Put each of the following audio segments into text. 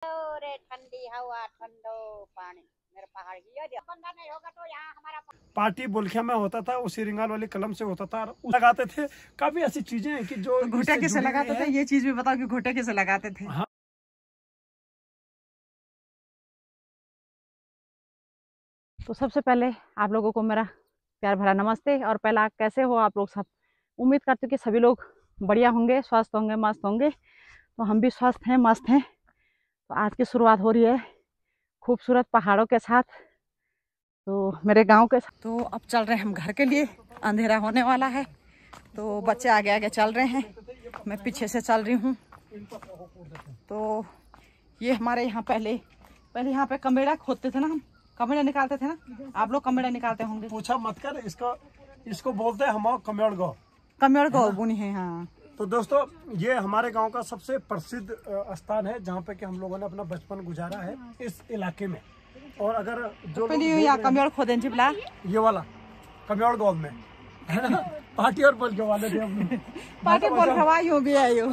रे ठंडी हवा ठंडो पानी मेरे पहाड़ की बंदा नहीं होगा तो यहाँ हमारा पार्टी बुल्खिया में होता था, उसी रिंगाल वाली कलम से होता था, लगाते थे। काफी ऐसी चीजें हैं कि जो तो घोटे कैसे लगाते थे, ये चीज भी बताओ कि घोटे कैसे लगाते थे। हाँ। तो सबसे पहले आप लोगों को मेरा प्यार भरा नमस्ते। और पहला कैसे हो आप लोग सब। उम्मीद करती हूँ कि सभी लोग बढ़िया होंगे, स्वस्थ होंगे, मस्त होंगे। तो हम भी स्वस्थ हैं, मस्त हैं। तो आज की शुरुआत हो रही है खूबसूरत पहाड़ों के साथ, तो मेरे गांव के साथ। तो अब चल रहे हैं हम घर के लिए, अंधेरा होने वाला है। तो बच्चे आगे आगे चल रहे हैं, मैं पीछे से चल रही हूँ। तो ये हमारे यहाँ पहले यहाँ पे कमेड़ा खोदते थे ना, हम कमेड़ा निकालते थे ना। आप लोग कमेड़ा निकालते होंगे। पूछा मत कर, इसको बोलते हैं हम कमेड़ गाँव। कमेड़ गाँव बुनी है। हाँ। तो दोस्तों, ये हमारे गांव का सबसे प्रसिद्ध स्थान है जहाँ पे कि हम लोगों ने अपना बचपन गुजारा है इस इलाके में। और अगर जो कमेड़ खोदे जिबला ये वाला कमेड़ गाँव में है ना, पार्टी और बोल के वाले थे हम। पार्टी बोल खवाई भी आयो,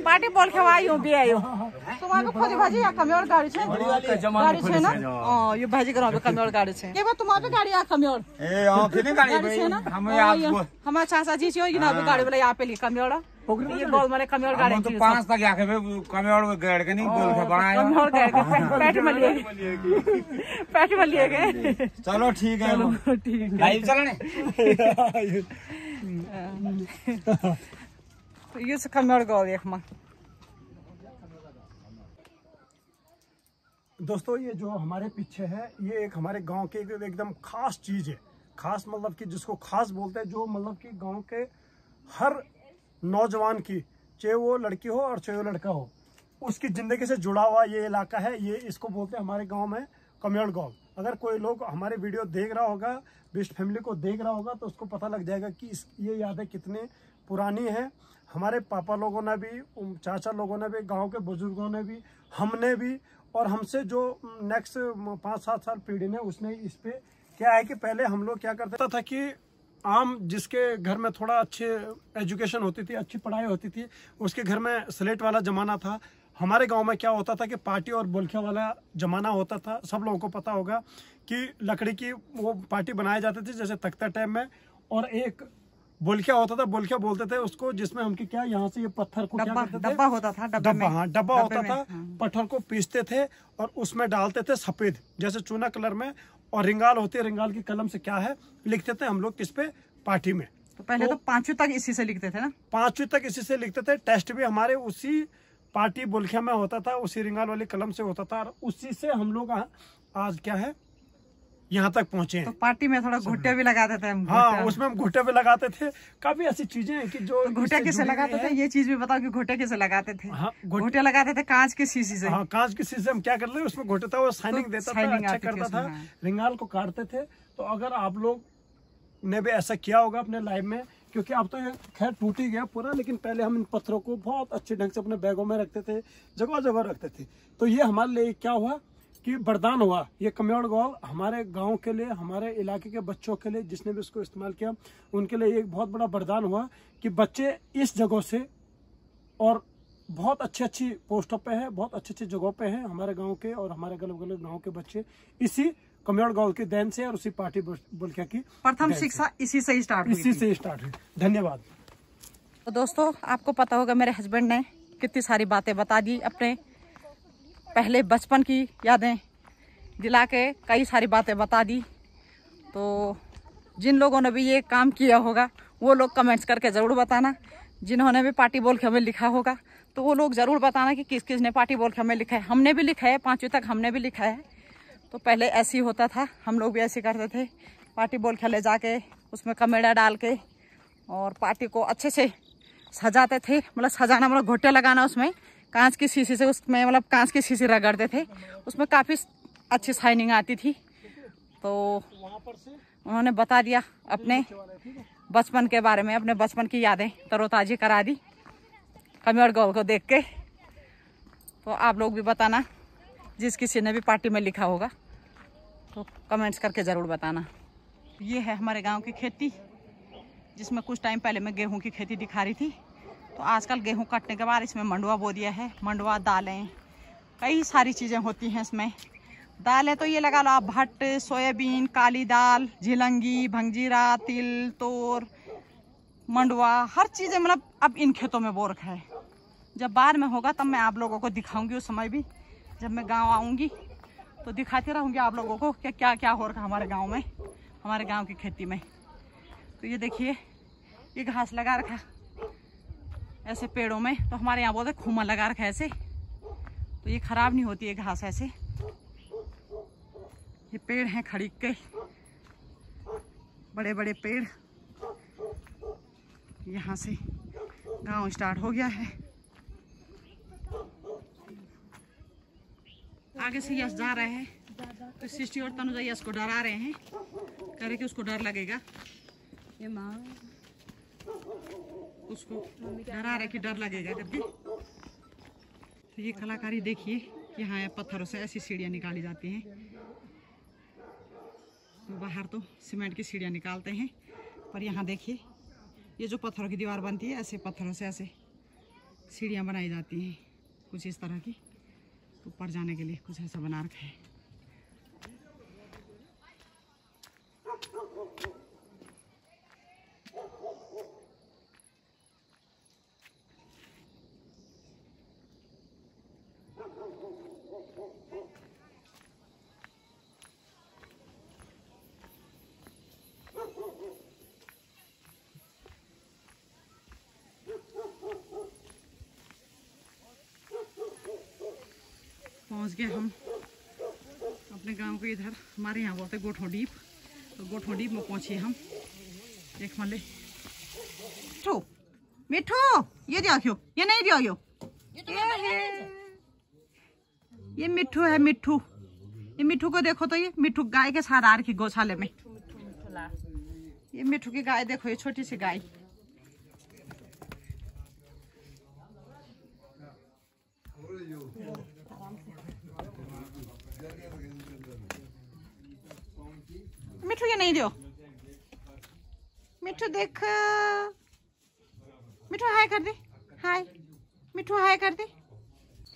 पार्टी बोल खवाई भी आयो। तो वहाँ पे खोजे भाजी या कमेड़ गाड़ी छे, गाड़ी छे ना। हां, ये भाजी करावे कमेड़ गाड़ी छे। के बा तुम पे गाड़ी आ कमेड़ ए हां किने गाड़ी भाई हम आप हमारा चाचा जी छे, ना गाड़ी वाला यहाँ पे ली कमेड़। ये बोल माने कमेड़ गाड़ी तो 5 तक आके कमेड़ गाड़ के नहीं बोल के बनाया, कमेड़ गाड़ के पेट में लिए, पेट में लिए गए। चलो ठीक है, चलो ठीक है, लाइव चलने। तो ये से कमेड़ गाँव एक मां। दोस्तों, ये जो हमारे पीछे है, ये एक हमारे गांव के एकदम खास चीज है। खास मतलब कि जिसको खास बोलते हैं, जो मतलब कि गांव के हर नौजवान की, चाहे वो लड़की हो और चाहे वो लड़का हो, उसकी जिंदगी से जुड़ा हुआ ये इलाका है। ये इसको बोलते हैं हमारे गांव में कमेड़ गाँव। अगर कोई लोग हमारे वीडियो देख रहा होगा, बेस्ट फैमिली को देख रहा होगा, तो उसको पता लग जाएगा कि ये यादें कितनी पुरानी है। हमारे पापा लोगों ने भी, चाचा लोगों ने भी, गाँव के बुजुर्गों ने भी, हमने भी, और हमसे जो नेक्स्ट 5-7 साल पीढ़ी ने, उसने इस पे क्या है कि पहले हम लोग क्या करते था कि आम जिसके घर में थोड़ा अच्छे एजुकेशन होती थी, अच्छी पढ़ाई होती थी, उसके घर में स्लेट वाला ज़माना था। हमारे गांव में क्या होता था कि पार्टी और बोलखिया वाला ज़माना होता था। सब लोगों को पता होगा कि लकड़ी की वो पार्टी बनाए जाते थे जैसे तख्ता टाइप में, और एक बोलखिया होता था, बोलखिया बोलते थे उसको, जिसमें हम क्या यहाँ से ये पत्थर को डब्बा होता था, डब्बा, हाँ डब्बा होता था। पत्थर को पीसते थे और उसमें डालते थे सफेद जैसे चूना कलर में, और रिंगाल होती है, रिंगाल की कलम से क्या है लिखते थे हम लोग किस पे, पार्टी में। तो पहले तो 5वीं तक इसी से लिखते थे ना, 5वीं तक इसी से लिखते थे। टेस्ट भी हमारे उसी पार्टी बोलखिया में होता था, उसी रिंगाल वाली कलम से होता था, और उसी से हम लोग आज क्या है यहाँ तक पहुंचे हैं। तो पार्टी में थोड़ा घुट्टे भी लगाते थे हम। हाँ, उसमें हम घुट्टे भी लगाते थे। काफी ऐसी चीजें हैं कि जो घुट्टे कैसे लगाते थे, ये चीज भी बताओ कि घुट्टे कैसे लगाते थे। हाँ, घुट्टे लगाते थे कांच की शीशी से। हाँ, कांच की शीशी से हम क्या करते थे, उसमें घुट्टे था, वो शाइनिंग देता था, अच्छा करता था। रिंगाल को काटते थे। तो अगर आप लोग ने भी ऐसा किया होगा अपने लाइफ में, क्योंकि अब तो ये खैर टूट ही गया पूरा, लेकिन पहले हम इन पत्थरों को बहुत अच्छे ढंग से अपने बैगों में रखते थे, जगह जगह रखते थे। तो ये हमारे लिए क्या हुआ कि वरदान हुआ। ये कमेड़ गाँव हमारे गांव के लिए, हमारे इलाके के बच्चों के लिए, जिसने भी इसको इस्तेमाल किया उनके लिए एक बहुत बड़ा वरदान हुआ कि बच्चे इस जगह से और बहुत अच्छी पोस्टों पे हैं, बहुत अच्छी जगहों पे हैं हमारे गांव के, और हमारे गलत गलत गाँव के बच्चे इसी कमेड़ गाँव की देन से और उसी पार्टी बोलखिया की प्रथम शिक्षा इसी से स्टार्ट हुई। धन्यवाद। तो दोस्तों, आपको पता होगा मेरे हस्बैंड ने कितनी सारी बातें बता दी, अपने पहले बचपन की यादें दिला के कई सारी बातें बता दी। तो जिन लोगों ने भी ये काम किया होगा वो लोग कमेंट्स करके ज़रूर बताना। जिन्होंने भी पार्टी बोलखिया में लिखा होगा तो वो लोग ज़रूर बताना कि किस किस ने पार्टी बोलखिया में लिखा है। हमने भी लिखा है, 5वीं तक हमने भी लिखा है। तो पहले ऐसे ही होता था, हम लोग भी ऐसे करते थे। पार्टी बोलखिया ले जाके उसमें कमेड़ा डाल के और पार्टी को अच्छे से सजाते थे। मतलब सजाना मतलब घोटे लगाना, उसमें कांच की शीशी से, उसमें मतलब कांच की शीशी रगड़ते थे, उसमें काफ़ी अच्छी शाइनिंग आती थी। तो उन्होंने बता दिया अपने बचपन के बारे में, अपने बचपन की यादें तरोताज़ी करा दी कमेड़ गाँव को देख के। तो आप लोग भी बताना, जिस किसी ने भी पार्टी में लिखा होगा तो कमेंट्स करके ज़रूर बताना। ये है हमारे गांव की खेती, जिसमें कुछ टाइम पहले मैं गेहूं की खेती दिखा रही थी। तो आजकल गेहूं कटने के बाद इसमें मंडुआ बो दिया है। मंडुआ, दालें, कई सारी चीजें होती हैं इसमें। दाल है तो ये लगा लो आप, भट्ट, सोयाबीन, काली दाल, झिलंगी, भंगजीरा, तिल, तोर, मंडवा, हर चीजें मतलब अब इन खेतों में बो रखा है। जब बाद में होगा तब मैं आप लोगों को दिखाऊंगी, उस समय भी जब मैं गांव आऊंगी तो दिखाती रहूंगी आप लोगों को कि क्या क्या हो रखा हमारे गांव में, हमारे गांव की खेती में। तो ये देखिए ये घास लगा रखा ऐसे पेड़ों में, तो हमारे यहाँ बोलते खूमा लगा रखा है ऐसे, तो ये खराब नहीं होती है घास ऐसे। ये पेड़ हैं खड़ी के, बड़े बड़े पेड़। यहाँ से गांव स्टार्ट हो गया है। आगे से यश जा रहे हैं तो सृष्टि और तनुजा यश को डरा रहे हैं, कह रहे कि उसको डर लगेगा। ये माँ उसको डरा रहे कि डर लगेगा करके। तो ये कलाकारी देखिए, यहाँ पत्थरों से ऐसी सीढ़ियाँ निकाली जाती हैं। तो बाहर तो सीमेंट की सीढ़ियाँ निकालते हैं, पर यहाँ देखिए ये जो पत्थरों की दीवार बनती है, ऐसे पत्थरों से ऐसे सीढ़ियाँ बनाई जाती हैं कुछ इस तरह की। ऊपर जाने के लिए कुछ ऐसा बना रखा है। पहुंच गए हम अपने गांव के इधर, हमारे यहाँ बोलते गोठो डीप। तो गोठो डीप में पहुंचे हम। देख मले मिठू मिठू ये दियो, ये नहीं दियो, ये मिठू है मिठू। ये मिठू को देखो तो, ये मिठू गाय के साथ आ रखी गौशाले में। ये मिठू की गाय देखो, ये छोटी सी गाय। मिठू ये नहीं दियो, मिठू देख, मिठू हाय कर दे, हाय मिठू हाय कर दे।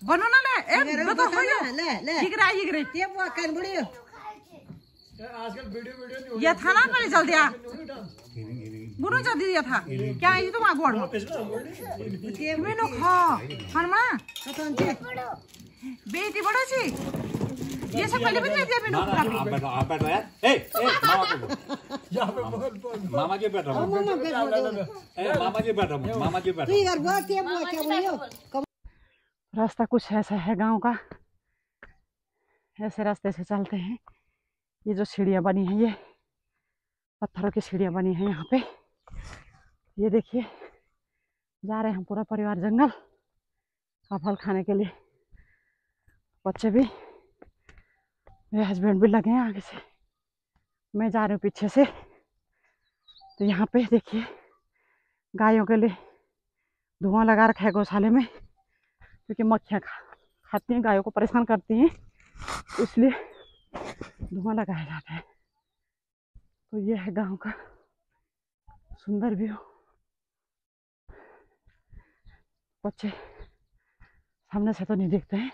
बनो ना ले, ए बतो हो यो ले हिगरा ये वो कर बुड़ियो। आजकल वीडियो नहीं, ये था ना पहले जल्दी आ बुनो जल्दी दिया था क्या है तो वहां गोड़ में मेनो खा हरमा बेटी बड़ो छी, ये सब पहले बता दिया मेनू। आप बैठो यार, ए यहां पे बोल मामा जी बैठो, मामा जी बैठो, मामा जी बैठो। ठीक है वो क्या बोलियो। रास्ता कुछ ऐसा है गांव का, ऐसे रास्ते से चलते हैं। ये जो सीढ़ियाँ बनी हैं, ये पत्थरों की सीढ़ियाँ बनी हैं यहाँ पे। ये देखिए जा रहे हैं हम पूरा परिवार जंगल का फल खाने के लिए। बच्चे भी, मेरे हस्बैंड भी लगे हैं आगे से, मैं जा रही हूँ पीछे से। तो यहाँ पे देखिए गायों के लिए धुआं लगा रखा है गौशाले में, क्योंकि मक्खियाँ खाती हैं, गायों को परेशान करती हैं, इसलिए धुआं लगाया जाता है। तो ये है गांव का सुंदर व्यू। बच्चे सामने से तो नहीं दिखते हैं,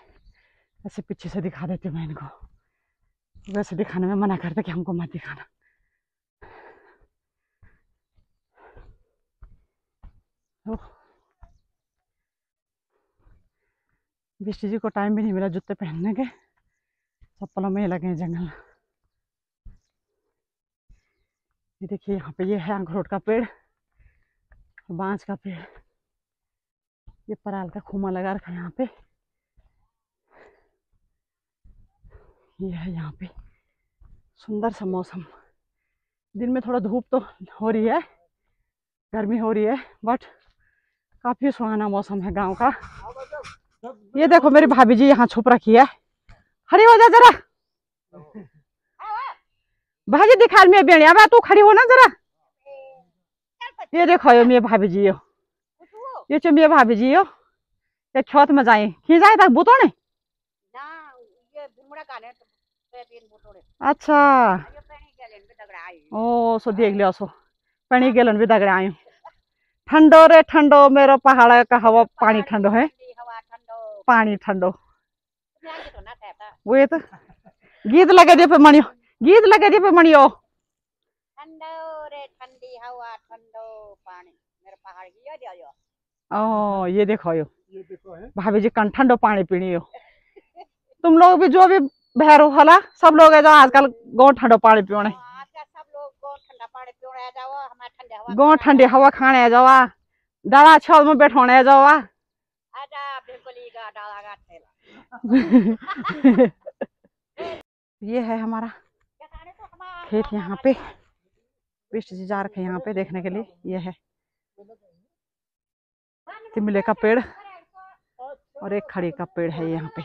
ऐसे पीछे से दिखा देती हूँ मैं इनको। वैसे दिखाने में मना करते कि हमको मत दिखाना। तो बिष्टी जी को टाइम भी नहीं मिला जूते पहनने के, चप्पलों में लगे हैं जंगल। ये देखिए यहाँ पे ये है अखरोट का पेड़, बांस का पेड़। ये पराल का खूमा लगा रखा है यहाँ पे। ये है यहाँ पे सुंदर सा मौसम। दिन में थोड़ा धूप तो हो रही है, गर्मी हो रही है, बट काफी सुहाना मौसम है गांव का। ये देखो मेरी भाभी जी यहाँ छुप रखी है, खड़ी हो जा जरा। भाजी दिखा मैं बेड़िया बा, तू खड़ी हो ना जरा। ये देखो यो मेरे भाभी जी, ये चो मेरे भाभी जी, ये खेत में जाए खी जाए तक बुतो ने। अच्छा ओ सो देख लियो, सो पानी गेलन भी दगड़े आयु। ठंडो रे ठंडो, मेरो पहाड़ का हवा पानी ठंडो है, पानी ठंडो। तो ना था वो तो गीत लगा दिए पे मणियो, गीत लगा दिए पे मणियो। ठंडो रे ठंडी हवा ठंडो पानी मेरे पहाड़ की याद आयो। ओ ये देखो यो ये देखो है भाभी जी कन ठंडो पानी पीनी हो। तुम लोग भी जो भी भैरो हला सब लोग है जो आजकल गो ठंडो पानी पियोने, आजकल सब लोग गो ठंडा पानी पियोने जाओ हमारे ठंडे हवा गो ठंडी हवा खाने जावा, डाला छल में बैठोने जावा। आजा बिल्कुल ही गा डाला गा ठेला। ये है हमारा जैसे तो हमारा खेत यहाँ पे, पिष्ट जी जा रखे यहाँ पे देखने के लिए। ये है तिमले का पेड़ और एक खड़ी का पेड़ है यहाँ पे।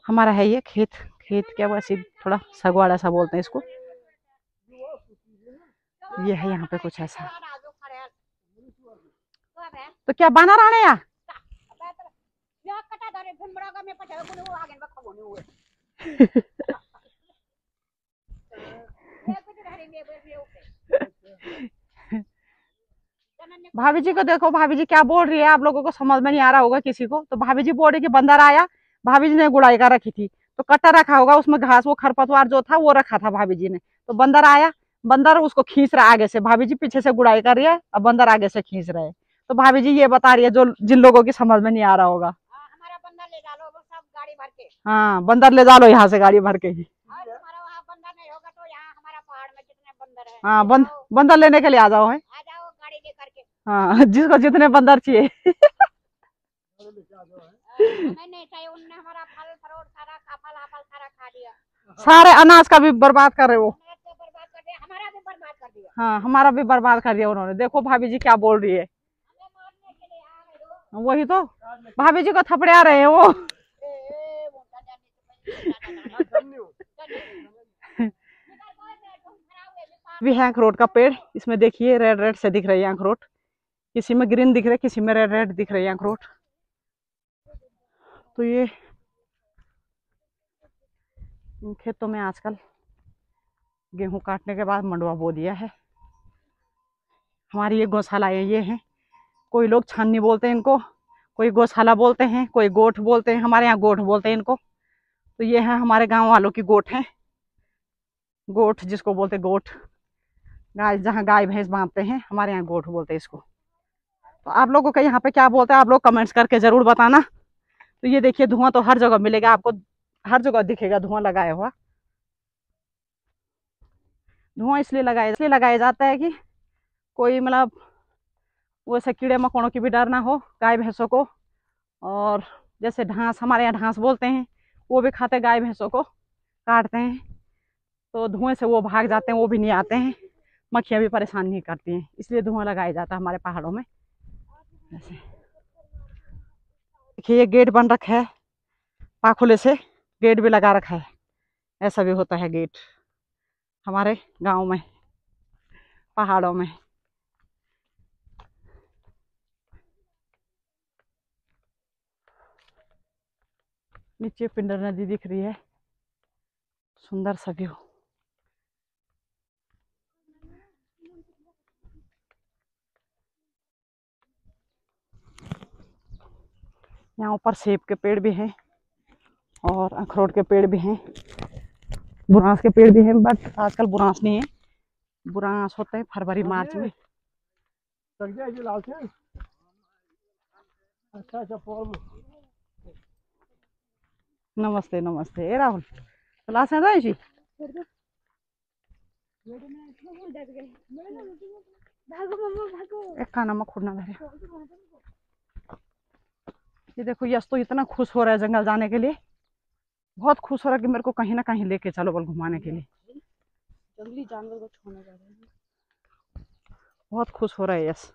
हमारा है ये खेत। खेत क्या वैसे थोड़ा सगवाड़ा सा बोलते हैं इसको। ये है यहाँ पे कुछ ऐसा। तो क्या बना रहा है यार भाभी जी को देखो, भाभी जी क्या बोल रही है, आप लोगों को समझ में नहीं आ रहा होगा किसी को। तो भाभी जी बोल रही कि बंदर आया, भाभी जी ने गुड़ाई का रखी थी तो कट्टा रखा होगा उसमें घास, वो खरपतवार जो था वो रखा था भाभी जी ने। तो बंदर आया, बंदर उसको खींच रहा आगे से, भाभी जी पीछे से गुड़ाई कर रही है और बंदर आगे से खींच रहे हैं। तो भाभी जी ये बता रही है जो जिन लोगों की समझ में नहीं आ रहा होगा। हमारा बंदर ले जा लो वो सब गाड़ी भर के। हाँ बंदर ले जा लो यहाँ से गाड़ी भर के ही। तुम्हारा वहाँ बंदर नहीं होगा तो यहाँ हमारा पहाड़ में जितने बंदर है हाँ बंदर लेने के लिए आ जाओ है। आ जाओ गाड़ी लेकर के। हाँ जिसको जितने बंदर चाहिए। नहीं चाहिए, उनने हमारा फल फ्रूट सारा सारा खा दिया। सारे अनाज का भी बर्बाद कर रहे वो। अनाज को बर्बाद कर दिया, हमारा भी बर्बाद कर दिया। हाँ हमारा भी बर्बाद कर दिया उन्होंने। देखो भाभी जी क्या बोल रही है। हमें मारने के लिए आ रहे हो। वही तो भाभी जी को थपड़े आ रहे हैं वो। भी है अखरोट का पेड़, इसमें देखिए रेड रेड से दिख रही है अखरोट, किसी में ग्रीन दिख रहे, किसी में रेड रेड दिख रही है अखरोट। तो ये इन खेतों में आजकल गेहूं काटने के बाद मंडवा बो दिया है। हमारी ये गौशाला है, ये है, कोई लोग छाननी बोलते हैं इनको, कोई गौशाला बोलते हैं, कोई गोठ बोलते हैं, हमारे यहाँ गोठ बोलते हैं इनको। तो ये है हमारे गांव वालों की गोठ है, गोठ जिसको बोलते हैं गोठ, गाय जहाँ गाय भैंस बांधते हैं, हमारे यहाँ गोठ बोलते हैं इसको। तो आप लोगों के यहाँ पे क्या बोलते हैं आप लोग कमेंट्स करके जरूर बताना। तो ये देखिए धुआं तो हर जगह मिलेगा आपको, हर जगह दिखेगा धुआं लगाया हुआ। धुआं इसलिए लगाया जाता है कि कोई मतलब वैसे कीड़े मकोड़ों की भी डर ना हो गाय भैंसों को। और जैसे ढांस, हमारे यहाँ ढांस बोलते हैं, वो भी खाते गाय भैंसों को, काटते हैं तो धुएं से वो भाग जाते हैं, वो भी नहीं आते हैं, मक्खियाँ भी परेशान नहीं करती हैं, इसलिए धुआं लगाया जाता है हमारे पहाड़ों में। ऐसे देखिए ये गेट बन रखा है, पाखुले से गेट भी लगा रखा है। ऐसा भी होता है गेट हमारे गांव में, पहाड़ों में। नीचे पिंडर नदी दिख रही है, सुंदर सा व्यू। यहाँ ऊपर सेब के पेड़ भी हैं और अखरोट के पेड़ भी हैं, बुरांस के पेड़ भी हैं, बट आजकल बुरांस नहीं है, बुरांस होते हैं फरवरी मार्च में। नमस्ते नमस्ते ए राहुल क्लास है जी एक खाना में खुड़ना धरे। ये देखो यश तो इतना खुश हो रहा है जंगल जाने के लिए, बहुत खुश हो रहा है कि मेरे को कहीं ना कहीं लेके चलो बल घुमाने के लिए, जंगली जानवर को छोड़ने जा रहे हैं, बहुत खुश हो रहा है यश।